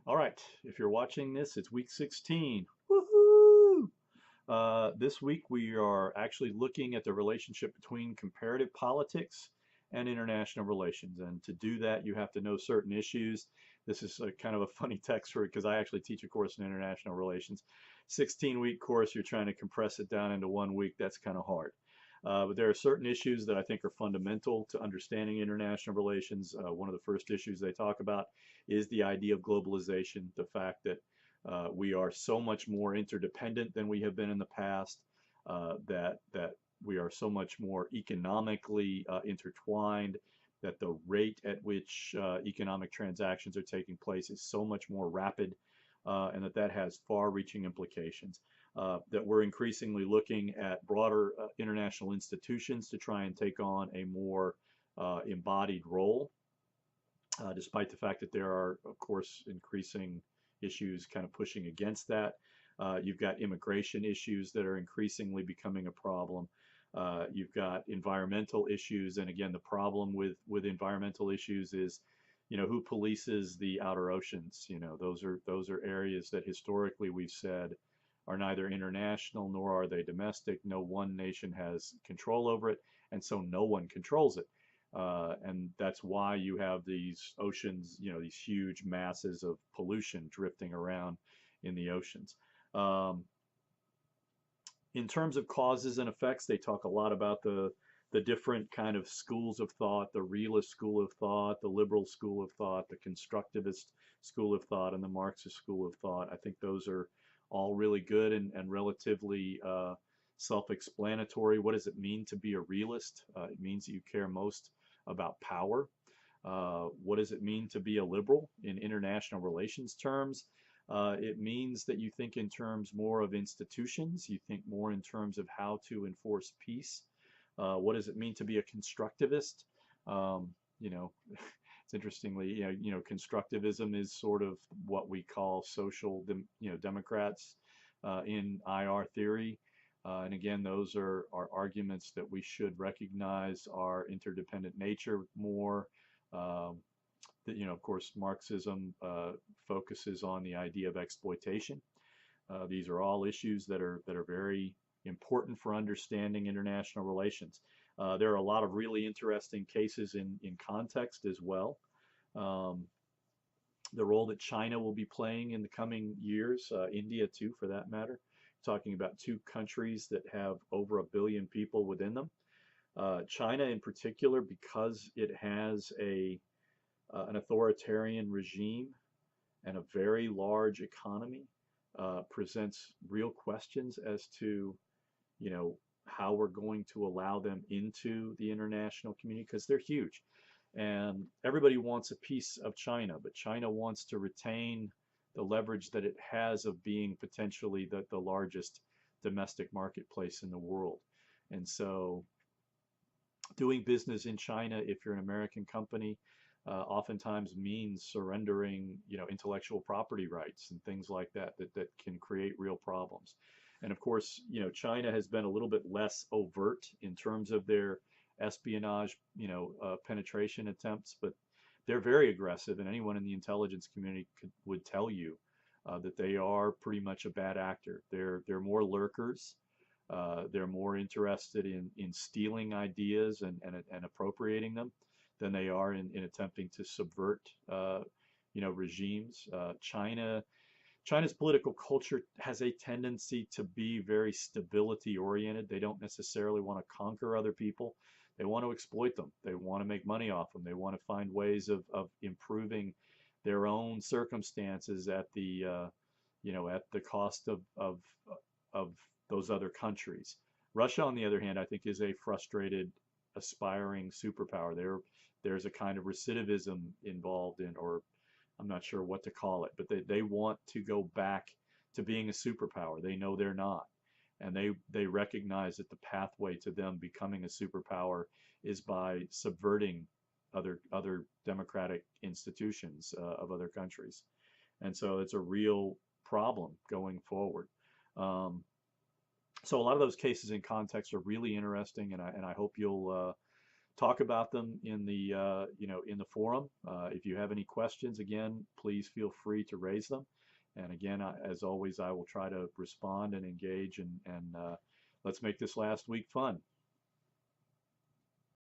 All right, if you're watching this, it's week 16. Woohoo! This week we are actually looking at the relationship between comparative politics and international relations. And to do that, you have to know certain issues. This is a kind of a funny text for because I actually teach a course in international relations. 16-week course, you're trying to compress it down into 1 week. That's kind of hard. But there are certain issues that I think are fundamental to understanding international relations. One of the first issues they talk about is the idea of globalization, the fact that we are so much more interdependent than we have been in the past, that we are so much more economically intertwined, that the rate at which economic transactions are taking place is so much more rapid, and that has far-reaching implications. That we're increasingly looking at broader international institutions to try and take on a more embodied role, despite the fact that there are, of course, increasing issues kind of pushing against that. You've got immigration issues that are increasingly becoming a problem. You've got environmental issues, and again, the problem with environmental issues is, who polices the outer oceans? Those are areas that historically we've said are neither international nor are they domestic. No one nation has control over it, and so no one controls it. And that's why you have these oceans, these huge masses of pollution drifting around in the oceans. Um, in terms of causes and effects, they talk a lot about the different kind of schools of thought, the realist school of thought, the liberal school of thought, the constructivist school of thought, and the Marxist school of thought. I think those are all really good and relatively self-explanatory. What does it mean to be a realist? It means that you care most about power. What does it mean to be a liberal in international relations terms? It means that you think in terms more of institutions. You think more in terms of how to enforce peace. What does it mean to be a constructivist? Um, you know, it's interestingly, constructivism is sort of what we call Democrats in IR theory. And again, those are arguments that we should recognize our interdependent nature more. Of course, Marxism focuses on the idea of exploitation. These are all issues that are very important for understanding international relations. There are a lot of really interesting cases in context as well. Um, the role that China will be playing in the coming years, India too, for that matter. Talking about two countries that have over 1 billion people within them. China, in particular, because it has an authoritarian regime and a very large economy, presents real questions as to, how we're going to allow them into the international community because they're huge. And everybody wants a piece of China, but China wants to retain the leverage that it has of being potentially the largest domestic marketplace in the world. And so doing business in China, if you're an American company, oftentimes means surrendering, intellectual property rights and things like that can create real problems. And of course, China has been a little bit less overt in terms of their espionage, penetration attempts, but they're very aggressive, and anyone in the intelligence community would tell you that they are pretty much a bad actor. They're more lurkers. They're more interested in stealing ideas and appropriating them than they are in attempting to subvert, regimes. China's political culture has a tendency to be very stability oriented. They don't necessarily want to conquer other people. They want to exploit them. They want to make money off them. They want to find ways of improving their own circumstances at the cost of those other countries. Russia, on the other hand, I think is a frustrated, aspiring superpower. There's a kind of recidivism involved in, or I'm not sure what to call it, but they want to go back to being a superpower. They know they're not. And they recognize that the pathway to them becoming a superpower is by subverting other democratic institutions of other countries. And so it's a real problem going forward. So a lot of those cases in context are really interesting, and I hope you'll talk about them in the in the forum. If you have any questions, again, please feel free to raise them. And again, as always, I will try to respond and engage, and let's make this last week fun.